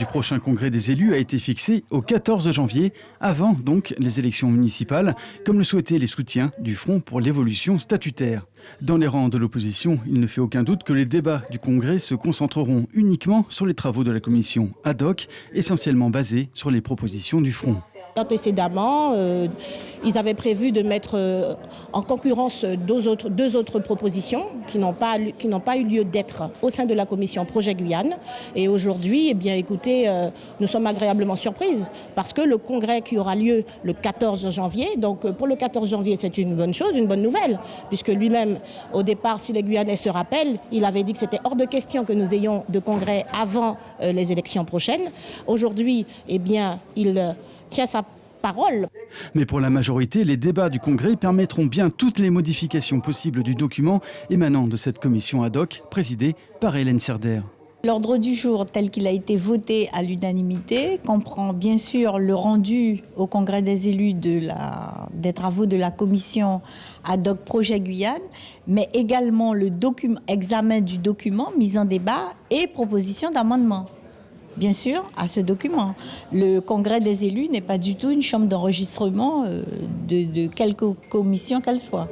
Le prochain congrès des élus a été fixé au 14 janvier, avant donc les élections municipales, comme le souhaitaient les soutiens du Front pour l'évolution statutaire. Dans les rangs de l'opposition, il ne fait aucun doute que les débats du congrès se concentreront uniquement sur les travaux de la commission ad hoc, essentiellement basés sur les propositions du Front. Antécédemment, ils avaient prévu de mettre en concurrence deux autres propositions qui n'ont pas eu lieu d'être au sein de la commission Projet Guyane. Et aujourd'hui, eh bien, écoutez, nous sommes agréablement surprises parce que le congrès qui aura lieu le 14 janvier, donc pour le 14 janvier, c'est une bonne chose, une bonne nouvelle, puisque lui-même, au départ, si les Guyanais se rappellent, il avait dit que c'était hors de question que nous ayons de congrès avant les élections prochaines. Aujourd'hui, eh bien, il tient sa parole. Mais pour la majorité, les débats du Congrès permettront bien toutes les modifications possibles du document émanant de cette commission ad hoc présidée par Hélène Serder. L'ordre du jour tel qu'il a été voté à l'unanimité comprend bien sûr le rendu au Congrès des élus des travaux de la commission ad hoc Projet Guyane, mais également le examen du document, mise en débat et proposition d'amendement. Bien sûr, à ce document. Le Congrès des élus n'est pas du tout une chambre d'enregistrement de quelque commission qu'elle soit.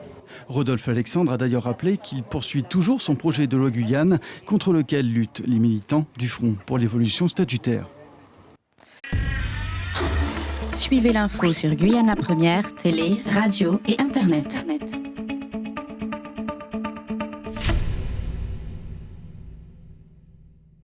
Rodolphe Alexandre a d'ailleurs rappelé qu'il poursuit toujours son projet de loi Guyane contre lequel luttent les militants du Front pour l'évolution statutaire. Suivez l'info sur Guyana Première, télé, radio et Internet.